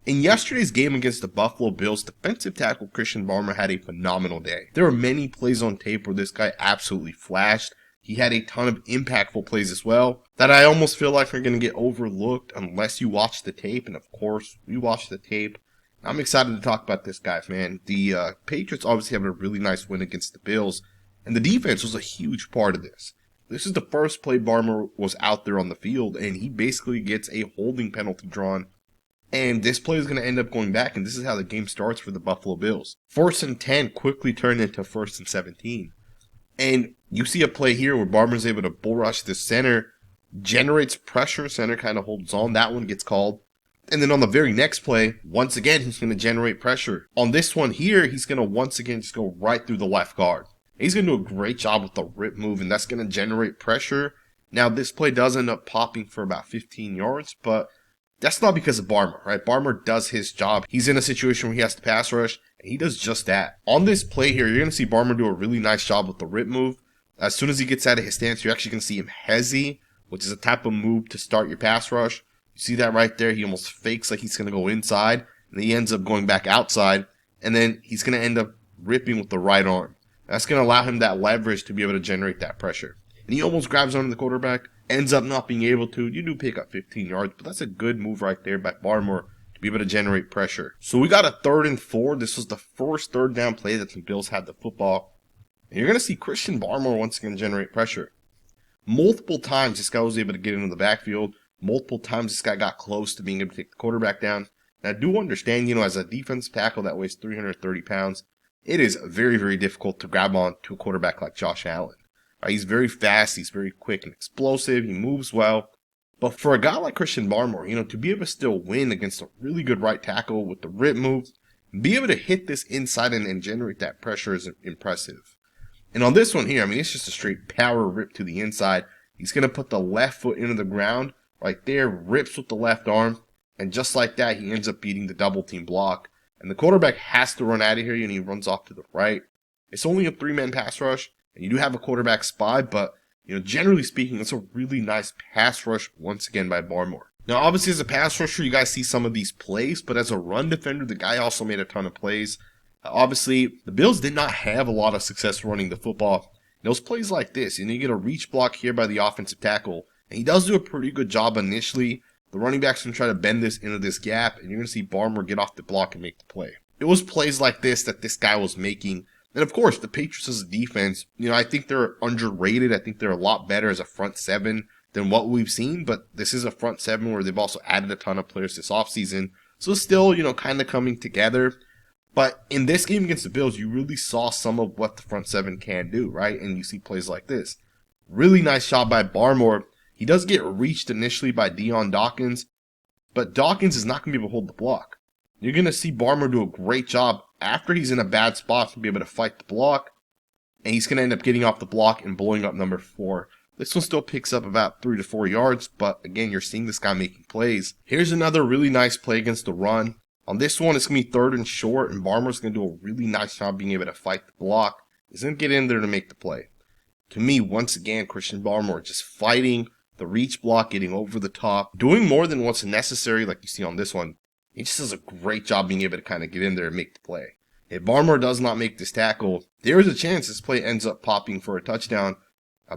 In yesterday's game against the Buffalo Bills, defensive tackle Christian Barmore had a phenomenal day. There were many plays on tape where this guy absolutely flashed. He had a ton of impactful plays as well that I almost feel like are going to get overlooked unless you watch the tape. And of course, we watched the tape. I'm excited to talk about this guy, man. The Patriots obviously having a really nice win against the Bills, and the defense was a huge part of this. This is the first play Barmore was out there on the field, and he basically gets a holding penalty drawn. And this play is going to end up going back, and this is how the game starts for the Buffalo Bills. 1st and 10 quickly turned into 1st and 17. And you see a play here where Barmer's able to bull rush the center, generates pressure, center kind of holds on, that one gets called. And then on the very next play, once again, he's going to generate pressure. On this one here, he's going to once again just go right through the left guard. He's going to do a great job with the rip move, and that's going to generate pressure. Now, this play does end up popping for about 15 yards, but that's not because of Barmore, right? Barmore does his job. He's in a situation where he has to pass rush, and he does just that. On this play here, you're going to see Barmore do a really nice job with the rip move. As soon as he gets out of his stance, you're actually going to see him hezzy, which is a type of move to start your pass rush. You see that right there? He almost fakes like he's going to go inside, and he ends up going back outside, and then he's going to end up ripping with the right arm. That's going to allow him that leverage to be able to generate that pressure. And he almost grabs onto the quarterback, ends up not being able to. You do pick up 15 yards, but that's a good move right there by Barmore to be able to generate pressure. So we got a 3rd and 4. This was the first 3rd down play that the Bills had the football. And you're going to see Christian Barmore once again generate pressure. Multiple times this guy was able to get into the backfield. Multiple times this guy got close to being able to take the quarterback down. And I do understand, as a defensive tackle that weighs 330 pounds, it is very, very difficult to grab on to a quarterback like Josh Allen. He's very fast, he's very quick and explosive, he moves well. But for a guy like Christian Barmore, to be able to still win against a really good right tackle with the rip moves, be able to hit this inside and generate that pressure is impressive. And on this one here, it's just a straight power rip to the inside. He's going to put the left foot into the ground right there, rips with the left arm, and just like that, he ends up beating the double team block. And the quarterback has to run out of here, and he runs off to the right. It's only a 3-man pass rush, and you do have a quarterback spy, but, generally speaking, it's a really nice pass rush once again by Barmore. Now, obviously, as a pass rusher, you guys see some of these plays, but as a run defender, the guy also made a ton of plays. Obviously, the Bills did not have a lot of success running the football. Those plays like this, you get a reach block here by the offensive tackle, and he does do a pretty good job initially. The running back's going to try to bend this into this gap, and you're going to see Barmore get off the block and make the play. It was plays like this that this guy was making. And of course, the Patriots as a defense, I think they're underrated. I think they're a lot better as a front seven than what we've seen, but this is a front seven where they've also added a ton of players this offseason. So it's still, kind of coming together. But in this game against the Bills, you really saw some of what the front seven can do, right? And you see plays like this. Really nice shot by Barmore. He does get reached initially by Dion Dawkins, but Dawkins is not going to be able to hold the block. You're going to see Barmore do a great job after he's in a bad spot to be able to fight the block, and he's going to end up getting off the block and blowing up number 4. This one still picks up about 3 to 4 yards, but again, you're seeing this guy making plays. Here's another really nice play against the run. On this one, it's going to be 3rd and short, and Barmore's going to do a really nice job being able to fight the block. He's going to get in there to make the play. To me, once again, Christian Barmore just fighting the reach block, getting over the top, doing more than what's necessary like you see on this one. He just does a great job being able to kind of get in there and make the play. If Barmore does not make this tackle, there is a chance this play ends up popping for a touchdown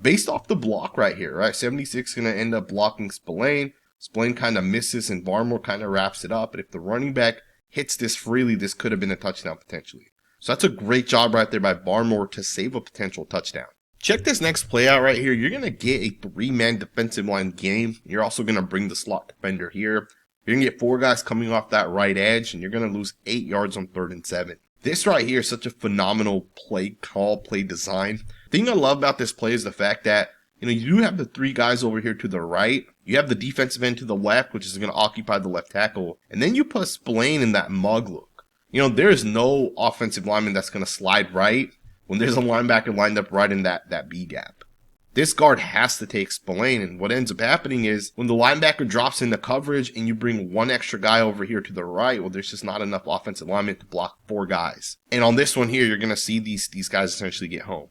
based off the block right here, right? 76 is going to end up blocking Spillane. Spillane kind of misses and Barmore kind of wraps it up. But if the running back hits this freely, this could have been a touchdown potentially. So that's a great job right there by Barmore to save a potential touchdown. Check this next play out right here. You're going to get a 3-man defensive line game. You're also going to bring the slot defender here. You're going to get 4 guys coming off that right edge, and you're going to lose 8 yards on 3rd and 7. This right here is such a phenomenal play call, play design. The thing I love about this play is the fact that, you do have the 3 guys over here to the right. You have the defensive end to the left, which is going to occupy the left tackle. And then you put Spillane in that mug look. There's no offensive lineman that's going to slide right when there's a linebacker lined up right in that B gap. This guard has to take Spillane, and what ends up happening is when the linebacker drops into coverage and you bring 1 extra guy over here to the right, well, there's just not enough offensive linemen to block 4 guys. And on this one here, you're going to see these guys essentially get home.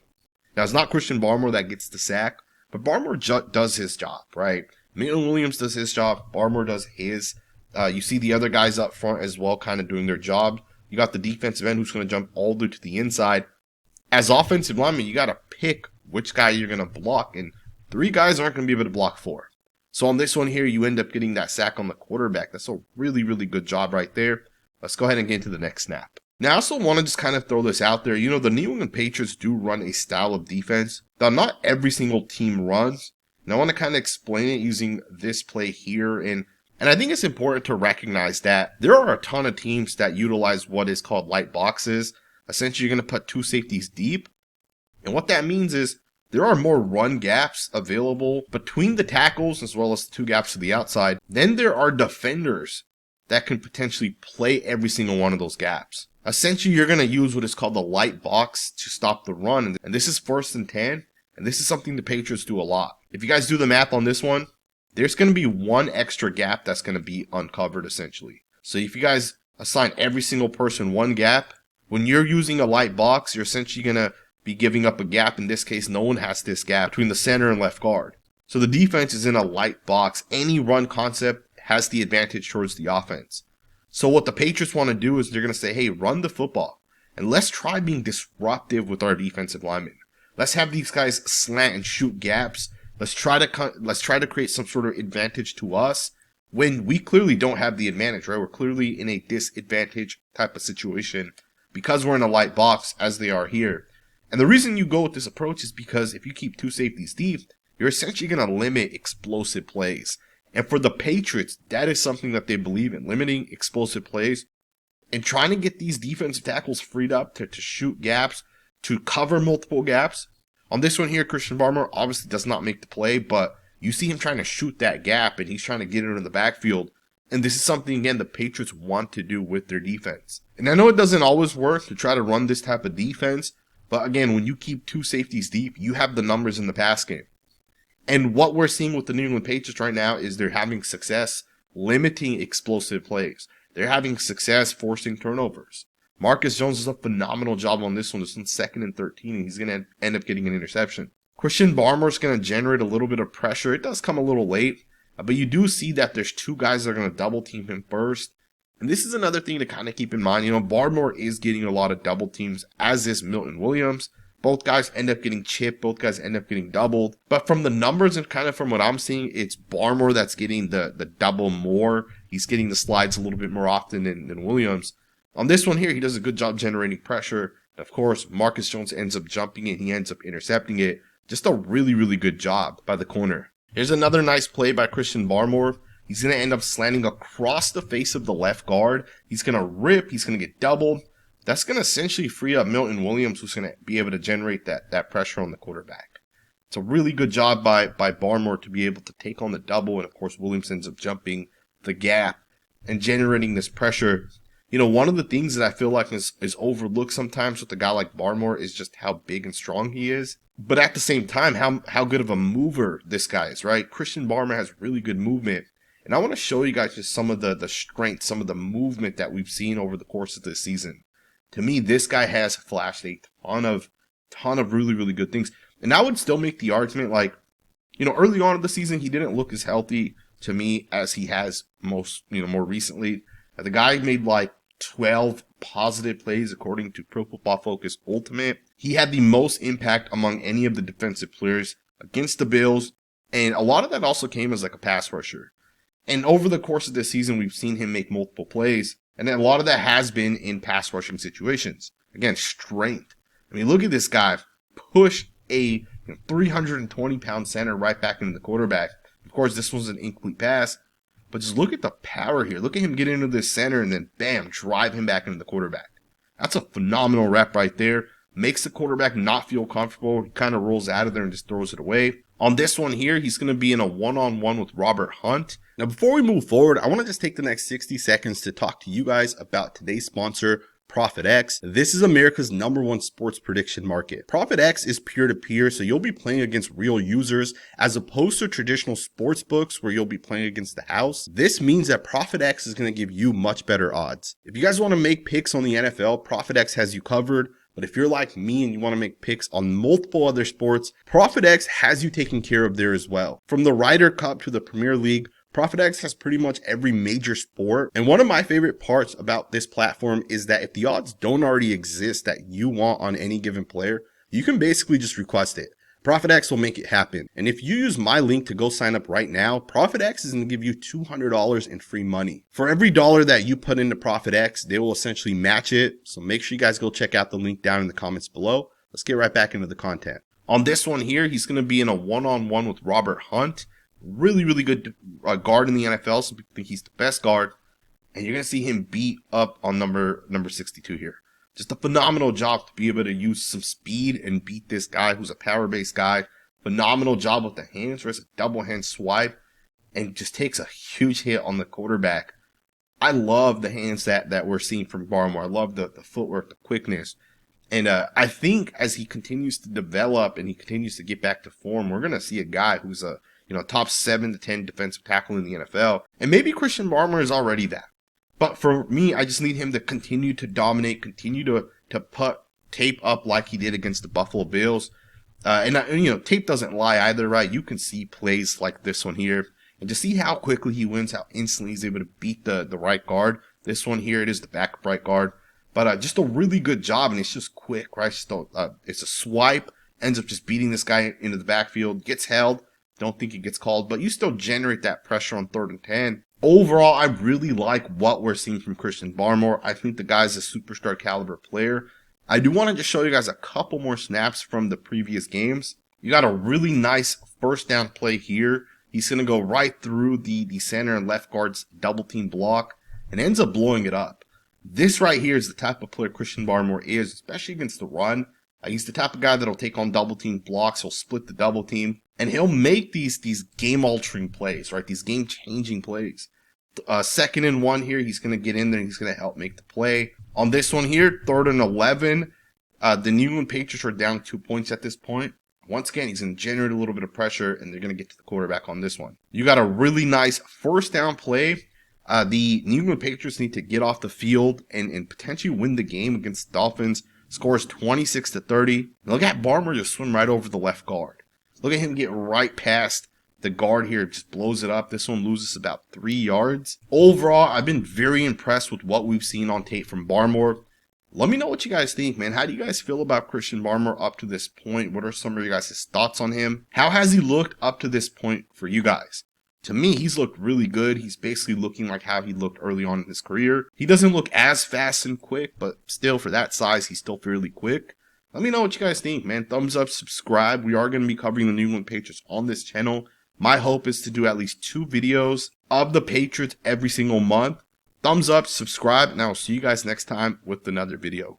Now, it's not Christian Barmore that gets the sack, but Barmore does his job, right? Maitland Williams does his job, Barmore does his. You see the other guys up front as well, kind of doing their job. You got the defensive end who's going to jump all the way to the inside. As offensive lineman, you got to pick which guy you're going to block, and 3 guys aren't going to be able to block 4. So on this one here, you end up getting that sack on the quarterback. That's a really, really good job right there. Let's go ahead and get into the next snap. Now, I also want to just kind of throw this out there. You know, the New England Patriots do run a style of defense that not every single team runs. And I want to kind of explain it using this play here. And I think it's important to recognize that there are a ton of teams that utilize what is called light boxes. Essentially, you're going to put 2 safeties deep. And what that means is there are more run gaps available between the tackles as well as the 2 gaps to the outside. Then there are defenders that can potentially play every single one of those gaps. Essentially, you're going to use what is called the light box to stop the run. And this is 1st and 10. And this is something the Patriots do a lot. If you guys do the math on this one, there's going to be 1 extra gap that's going to be uncovered essentially. So if you guys assign every single person 1 gap, when you're using a light box, you're essentially going to be giving up a gap. In this case, no one has this gap between the center and left guard. So the defense is in a light box. Any run concept has the advantage towards the offense. So what the Patriots want to do is they're going to say, hey, run the football. And let's try being disruptive with our defensive linemen. Let's have these guys slant and shoot gaps. Let's try to create some sort of advantage to us when we clearly don't have the advantage, right? We're clearly in a disadvantage type of situation because we're in a light box as they are here. And the reason you go with this approach is because if you keep 2 safeties deep, you're essentially going to limit explosive plays. And for the Patriots, that is something that they believe in, limiting explosive plays and trying to get these defensive tackles freed up to shoot gaps, to cover multiple gaps. On this one here, Christian Barmore obviously does not make the play, but you see him trying to shoot that gap and he's trying to get it in the backfield. And this is something, again, the Patriots want to do with their defense. And I know it doesn't always work to try to run this type of defense, but again, when you keep 2 safeties deep, you have the numbers in the pass game. And what we're seeing with the New England Patriots right now is they're having success limiting explosive plays. They're having success forcing turnovers. Marcus Jones does a phenomenal job on this one. This one's 2nd and 13, and he's going to end up getting an interception. Christian Barmore is going to generate a little bit of pressure. It does come a little late, but you do see that there's 2 guys that are going to double team him first. And this is another thing to kind of keep in mind. You know, Barmore is getting a lot of double teams, as is Milton Williams. Both guys end up getting chipped. Both guys end up getting doubled. But from the numbers and kind of from what I'm seeing, it's Barmore that's getting the double more. He's getting the slides a little bit more often than Williams. On this one here, he does a good job generating pressure. Of course, Marcus Jones ends up jumping it. He ends up intercepting it. Just a really, really good job by the corner. Here's another nice play by Christian Barmore. He's going to end up slanting across the face of the left guard. He's going to rip. He's going to get doubled. That's going to essentially free up Milton Williams, who's going to be able to generate that pressure on the quarterback. It's a really good job by Barmore to be able to take on the double. And, of course, Williams ends up jumping the gap and generating this pressure. You know, one of the things that I feel like is overlooked sometimes with a guy like Barmore is just how big and strong he is. But at the same time, how good of a mover this guy is, right? Christian Barmore has really good movement. And I want to show you guys just some of the strength, some of the movement that we've seen over the course of this season. To me, this guy has flashed a ton of really, really good things. And I would still make the argument, like, you know, early on in the season, he didn't look as healthy to me as he has more recently. The guy made like 12 positive plays according to Pro Football Focus Ultimate. He had the most impact among any of the defensive players against the Bills. And a lot of that also came as like a pass rusher. And over the course of this season, we've seen him make multiple plays. And then a lot of that has been in pass rushing situations. Again, strength. I mean, look at this guy push a 320-pound center right back into the quarterback. Of course, this was an incomplete pass. But just look at the power here. Look at him get into this center and then, bam, drive him back into the quarterback. That's a phenomenal rep right there. Makes the quarterback not feel comfortable. He kind of rolls out of there and just throws it away. On this one here, he's going to be in a one-on-one with Robert Hunt. Now, before we move forward, I want to just take the next 60 seconds to talk to you guys about today's sponsor, ProfitX. This is America's #1 sports prediction market. ProfitX is peer-to-peer, so you'll be playing against real users as opposed to traditional sports books where you'll be playing against the house. This means that ProfitX is going to give you much better odds. If you guys want to make picks on the NFL, ProfitX has you covered. But if you're like me and you want to make picks on multiple other sports, ProfitX has you taken care of there as well. From the Ryder Cup to the Premier League, Profit X has pretty much every major sport. And one of my favorite parts about this platform is that if the odds don't already exist that you want on any given player, you can basically just request it. Profit X will make it happen. And if you use my link to go sign up right now, Profit X is going to give you $200 in free money. For every dollar that you put into Profit X, they will essentially match it. So make sure you guys go check out the link down in the comments below. Let's get right back into the content. On this one here, he's going to be in a one-on-one with Robert Hunt. Really, really good guard in the NFL. Some people think he's the best guard. And you're going to see him beat up on number 62 here. Just a phenomenal job to be able to use some speed and beat this guy who's a power-based guy. Phenomenal job with the hands, where it's a double hand swipe and just takes a huge hit on the quarterback. I love the hands that we're seeing from Barmore. I love the footwork, the quickness. And I think as he continues to develop and he continues to get back to form, we're going to see a guy who's a top 7 to 10 defensive tackle in the NFL. And maybe Christian Barmore is already that. But for me, I just need him to continue to dominate, continue to put tape up like he did against the Buffalo Bills. Tape doesn't lie either, right? You can see plays like this one here. And just see how quickly he wins, how instantly he's able to beat the right guard. This one here, it is the backup right guard. But just a really good job, and it's just quick, right? It's a swipe, ends up just beating this guy into the backfield, gets held. Don't think it gets called, but you still generate that pressure on 3rd and 10. Overall, I really like what we're seeing from Christian Barmore. I think the guy's a superstar caliber player. I do want to just show you guys a couple more snaps from the previous games. You got a really nice first down play here. He's going to go right through the center and left guard's double team block and ends up blowing it up. This right here is the type of player Christian Barmore is, especially against the run. He's the type of guy that'll take on double team blocks. He'll split the double team. And he'll make these game-altering plays, right? These game-changing plays. 2nd and 1 here, he's going to get in there and he's going to help make the play. On this one here, 3rd and 11, the New England Patriots are down 2 points at this point. Once again, he's going to generate a little bit of pressure and they're going to get to the quarterback on this one. You got a really nice first down play. The New England Patriots need to get off the field and potentially win the game against the Dolphins. Scores 26-30. Look at Barmore just swim right over the left guard. Look at him get right past the guard here. Just blows it up. This one loses about 3 yards. Overall, I've been very impressed with what we've seen on tape from Barmore. Let me know what you guys think, man. How do you guys feel about Christian Barmore up to this point? What are some of your guys' thoughts on him? How has he looked up to this point for you guys? To me, he's looked really good. He's basically looking like how he looked early on in his career. He doesn't look as fast and quick, but still for that size, he's still fairly quick. Let me know what you guys think, man. Thumbs up, subscribe. We are going to be covering the New England Patriots on this channel. My hope is to do at least 2 videos of the Patriots every single month. Thumbs up, subscribe, and I will see you guys next time with another video.